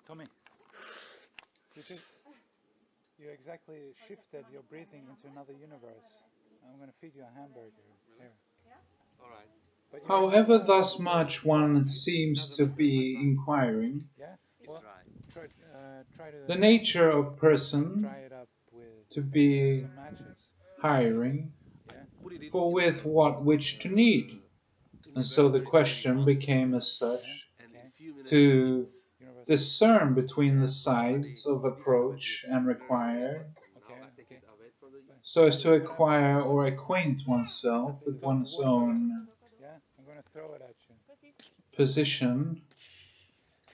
Tommy, you exactly shifted your breathing into another universe. I'm going to feed you a hamburger here. All right. But you're in However, Finland, thus so much one seems Doesn't to matter. I'm be fine. inquiring, yeah. It's Well, dry. try to the nature of dry person it up with to be some matches. hiring, Yeah. Put it in, for with what which to need. in And reverse so the where it says question on, became as Yeah. such and in Okay. a few minutes to it's Universal. discern between the yeah. Normally sides of in this universe approach it's and very very hot, required, and now Okay. I take Okay. it away from the But so as you to just gonna have to throw acquire it at or me. acquaint oneself Is with that the one's watermelon? own Yeah. I'm gonna throw it at you. position. right.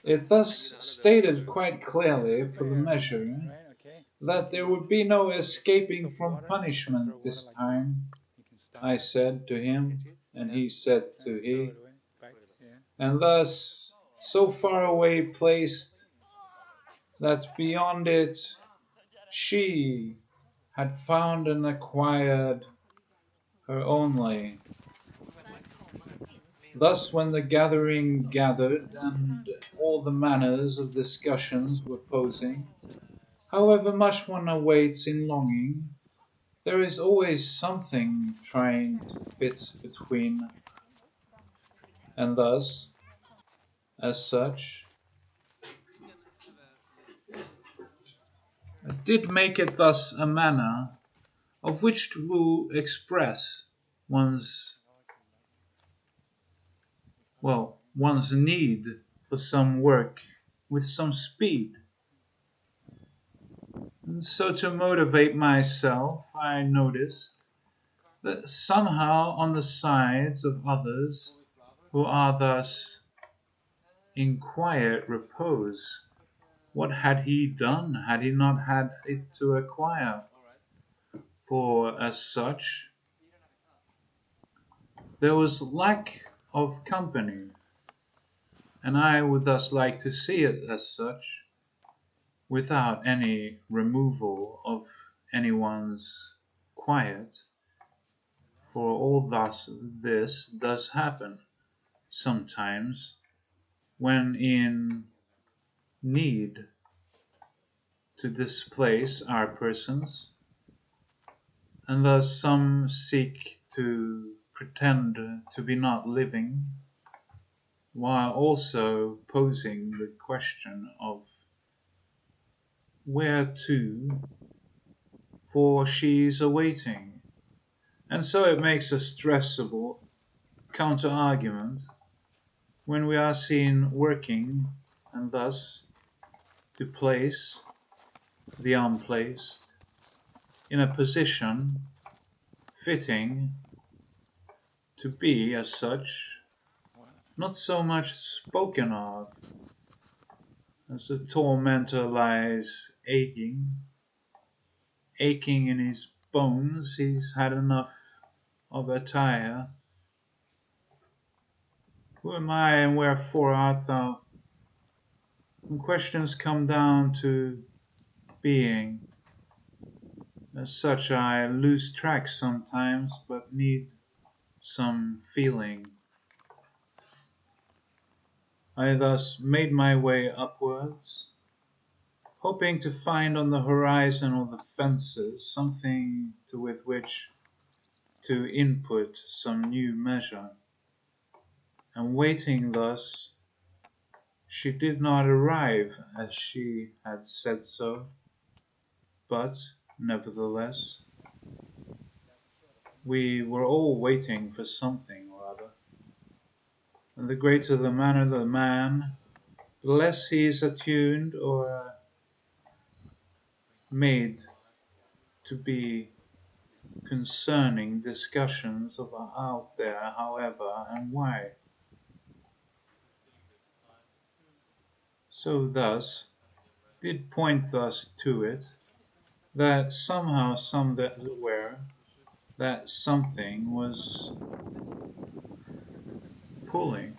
It And you thus know under the stated water. quite I'm a clearly for the superhero, measure right? Okay. that Can there you would be no escaping stop from water? So I throw punishment water this like this. time, You can stop I it. said to Did you catch him, it? and Yeah. he said And to then throw it he, away. Back. Put it back. Yeah. and thus so far away placed that beyond it she had found and acquired her only. Thus, when the gathering gathered and all the manners of discussions were posing, however much one awaits in longing, there is always something trying to fit between, and thus, as such, did make it thus a manner of which to express one's one's need for some work with some speed. And so to motivate myself, I noticed that somehow on the sides of others who are thus in quiet repose, what had he done had he not had it to acquire? For as such, there was lack of company, and I would thus like to see it as such, without any removal of anyone's quiet, for all thus this does happen sometimes when in need to displace our persons, and thus some seek to pretend to be not living, while also posing the question of where to, for she's awaiting. And so it makes a stressable counter argument when we are seen working, and thus to place the unplaced in a position fitting to be as such, not so much spoken of as the tormentor lies aching in his bones. He's had enough of attire. Who am I and wherefore art thou? When questions come down to being, as such I lose track sometimes, but need some feeling. I thus made my way upwards, hoping to find on the horizon or the fences something to with which to input some new measure, and waiting thus, she did not arrive as she had said so, but, nevertheless, we were all waiting for something or other, and the greater the manner the man, the less he is attuned or made to be concerning discussions of out there, however, and why. So thus did point thus to it, that somehow some that was aware that something was pulling.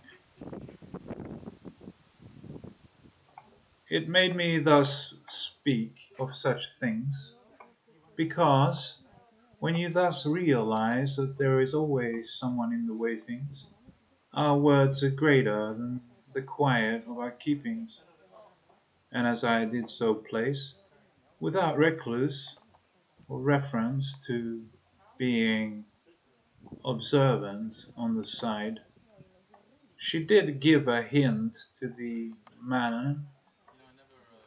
It made me thus speak of such things, because when you thus realize that there is always someone in the waitings, our words are greater than the quiet of our keepings, and as I did so place, without recluse or reference to being observant on the side, she did give a hint to the man,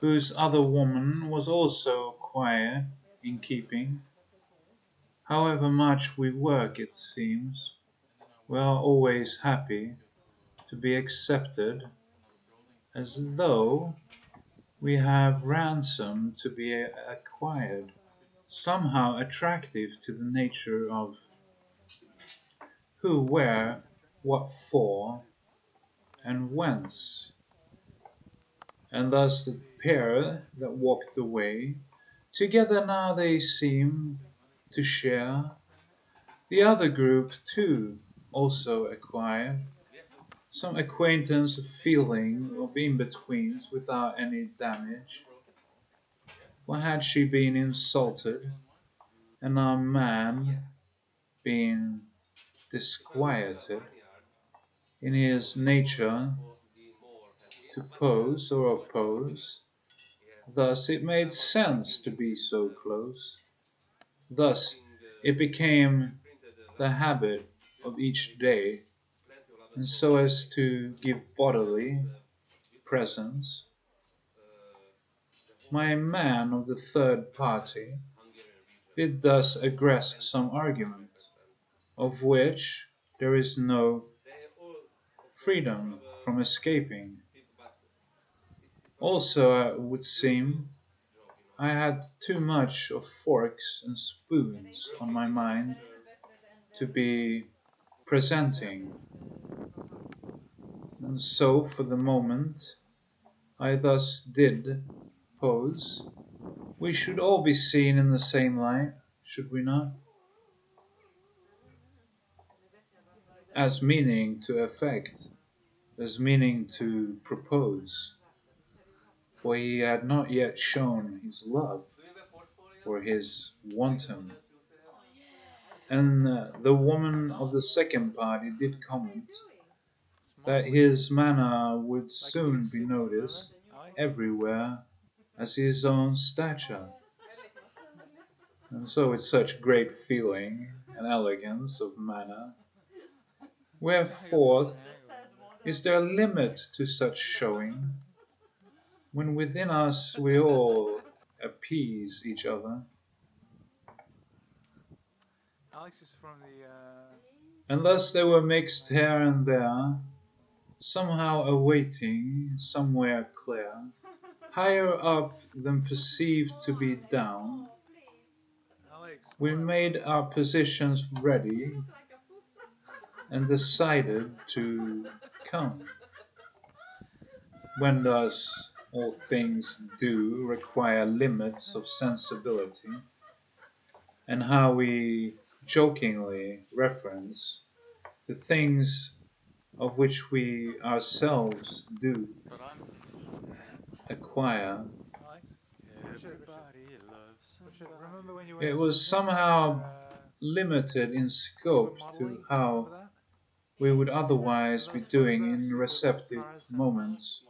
whose other woman was also quiet in keeping. However much we work, it seems, we are always happy to be accepted, as though we have ransom to be acquired, somehow attractive to the nature of who, where, what for, and whence. And thus the pair that walked away, together now they seem to share. The other group too also acquired some acquaintance of feeling of in-betweens without any damage. For had she been insulted, and our man been disquieted in his nature to pose or oppose, thus it made sense to be so close. Thus it became the habit of each day, and so as to give bodily presence, my man of the third party did thus aggress some argument, of which there is no freedom from escaping. Also, it would seem, I had too much of forks and spoons on my mind to be presenting, and so for the moment I thus did pose. We should all be seen in the same light, should we not? As meaning to affect, as meaning to propose, for he had not yet shown his love for his wanton. And the woman of the second party did comment that his manner would soon be noticed everywhere as his own stature. And so with such great feeling and elegance of manner, whereforth is there a limit to such showing, when within us we all appease each other? Alex is from the. And thus they were mixed here and there, somehow awaiting somewhere clear, higher up than perceived to be down. Alex, We made our positions ready and decided to come. When thus all things do require limits of sensibility, and how we jokingly reference the things of which we ourselves do acquire, Alex, Everybody loves remember when you it went was swimming? somehow limited in You scope were to modeling. how Remember that? we would And otherwise be those doing photographs in you got with receptive cars and moments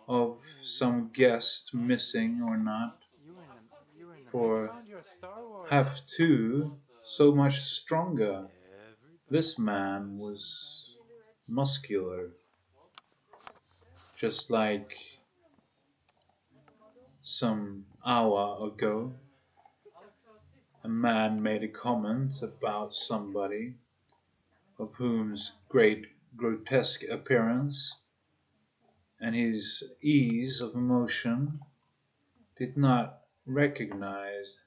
of some guest missing or not, you were in them. You for found your Star Wars. have two so much stronger. everybody This man was muscular, just like some hour ago a man made a comment about somebody of whom's great grotesque appearance and his ease of motion did not recognize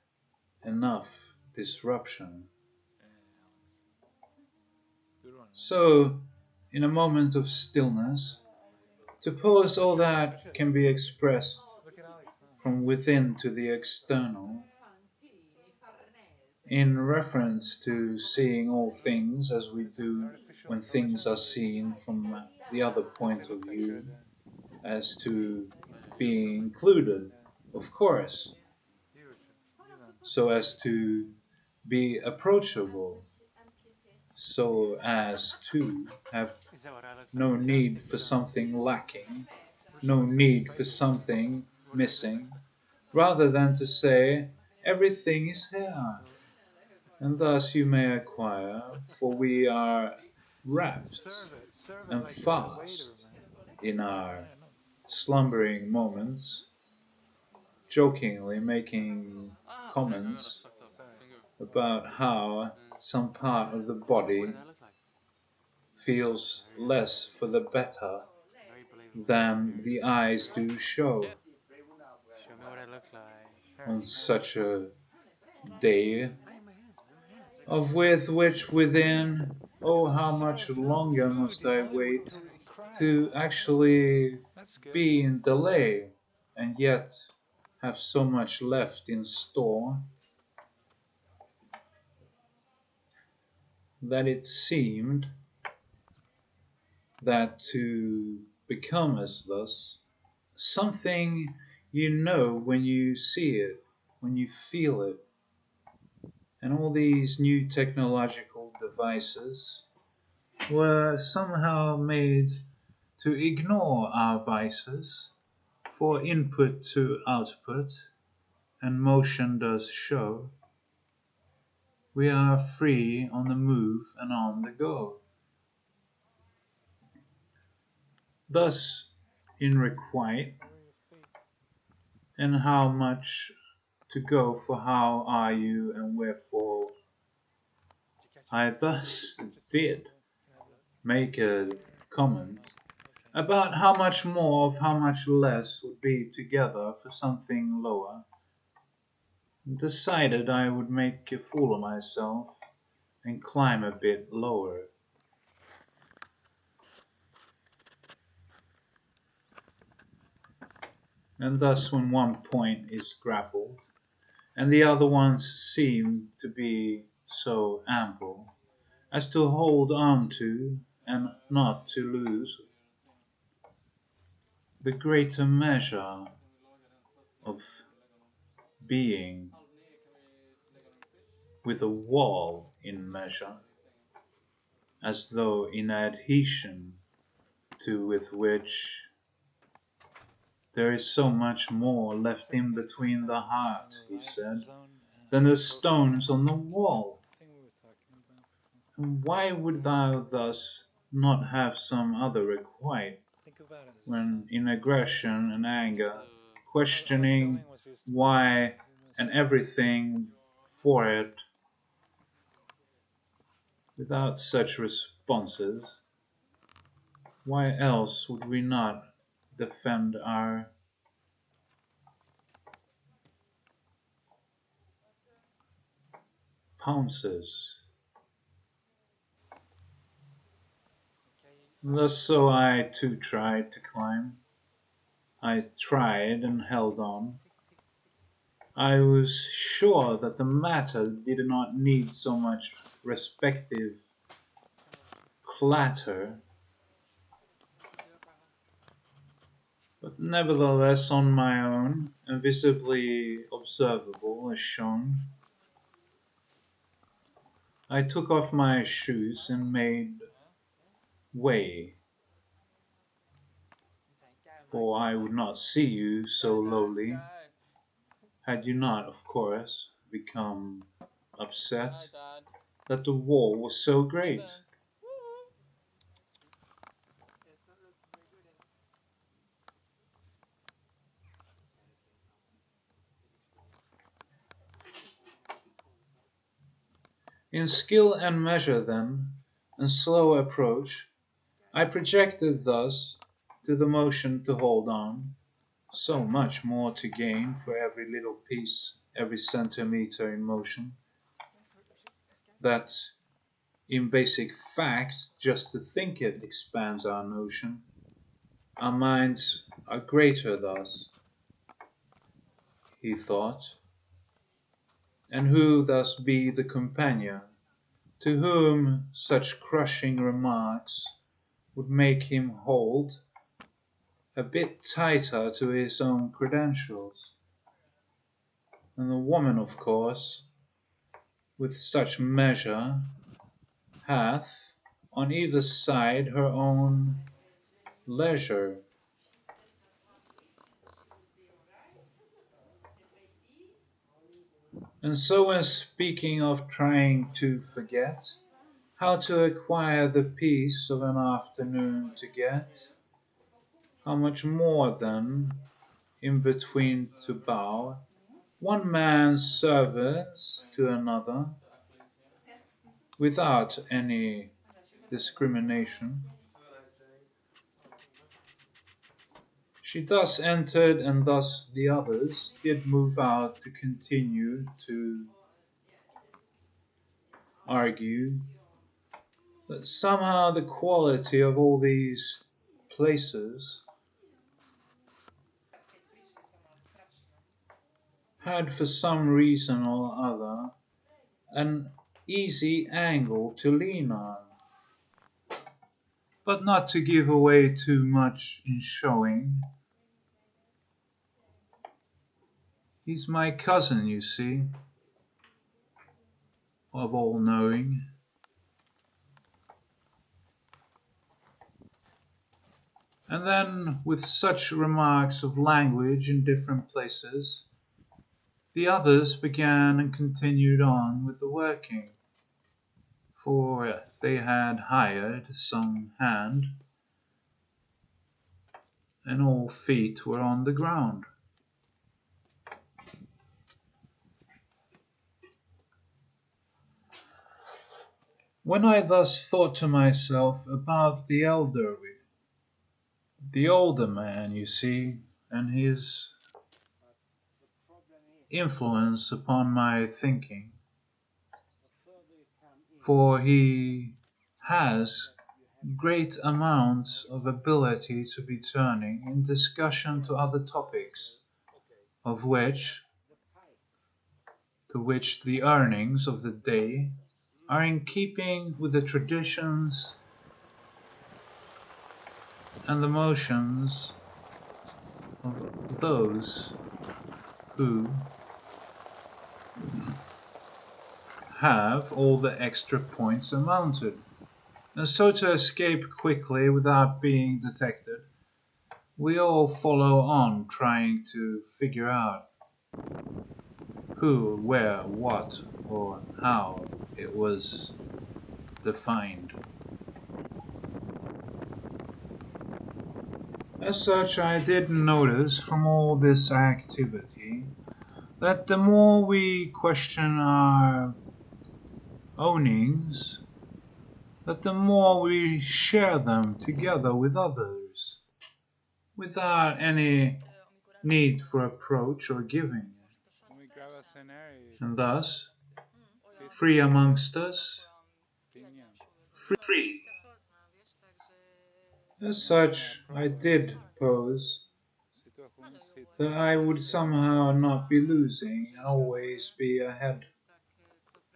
enough disruption. Good one, man. So, in a moment of stillness, to pose all that can be expressed Look at Alex. from within to the external, in reference to seeing all things as we do Artificial when things are intelligence. seen from the other Does point it of look that view, good? as to being included, of course, Huge. so as to be approachable, so as to have Is that what I look like? no It does need fit for you. something lacking no need for something missing, rather than to say, everything is here, and thus you may acquire, for we are rapt serve it and like you're a waiter, fast man. in our Yeah, no. slumbering moments, jokingly making comments Sorry. about how some part of the body feels less for the better than the eyes do show Show me what I look like. on Here. such a day, I have my hands, man. My hands. I got of sweat. with which within, oh, how much Serve no longer food. must You've I only wait cried. to actually That's good. be in delay, and yet have so much left in store that it seemed that to become as thus, something you know when you see it, when you feel it, and all these new technological devices were somehow made to ignore our vices, for input to output, and motion does show, we are free on the move and on the go. Thus, in requite, Where are your feet? and how much to go for how are you and wherefore, Did you catch it? I thus Just a little did bit. Can I have that? make a comment Okay. about how much more of how much less would be together for something lower, decided I would make a fool of myself and climb a bit lower. And thus, when one point is grappled, and the other ones seem to be so ample as to hold on to and not to lose, the greater measure of being with a wall in measure, as though in adhesion to with which there is so much more I left think in this is between the starting to become heart, a he right said, zone than the profile. stones on the wall. Thing we were talking about before. And why would thou thus not have some other requite, Think about it as a when sun. in aggression and anger, Our questioning feeling was used to be why in the and center. everything for it, without such responses, why else would we not defend our pounces? Thus so I too tried to climb. I tried and held on. I was sure that the matter did not need so much respective clatter, but nevertheless on my own, and visibly observable as shown, I took off my shoes and made way, for I would not see you so lowly, had you not, of course, become upset that the wall was so great. In skill and measure, then, and slow approach, I projected thus to the motion to hold on, so much more to gain for every little piece, every centimeter in motion, that in basic fact, just to think it expands our notion. Our minds are greater thus, he thought, and who thus be the companion to whom such crushing remarks would make him hold a bit tighter to his own credentials? And the woman, of course, with such measure, hath on either side her own leisure, And so when speaking of trying to forget, how to acquire the peace of an afternoon to get, how much more then, in between to bow, one man's service to another, without any discrimination. She thus entered, and thus the others did move out to continue to argue that somehow the quality of all these places had for some reason or other an easy angle to lean on, but not to give away too much in showing. He's my cousin, you see, of all knowing. And then, with such remarks of language in different places, the others began and continued on with the working, for they had hired some hand, and all feet were on the ground. When I thus thought to myself about the older man, you see, and his influence upon my thinking, for he has great amounts of ability to be turning in discussion to other topics, of which to which the earnings of the day are in keeping with the traditions and the motions of those who have all the extra points amounted. And so to escape quickly without being detected, we all follow on trying to figure out who, where, what, or how it was defined. As such, I did notice from all this activity that the more we question our ownings, that the more we share them together with others, without any need for approach or giving. Can we grab a scenario? And thus, free amongst us, Opinion. free. As such, I did pose Situation sit. that I would somehow not be losing and always be ahead,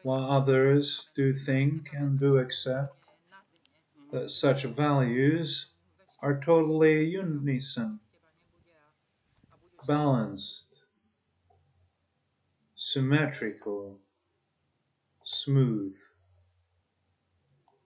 while others do think and do accept that such values are totally unison, balanced, symmetrical, smooth.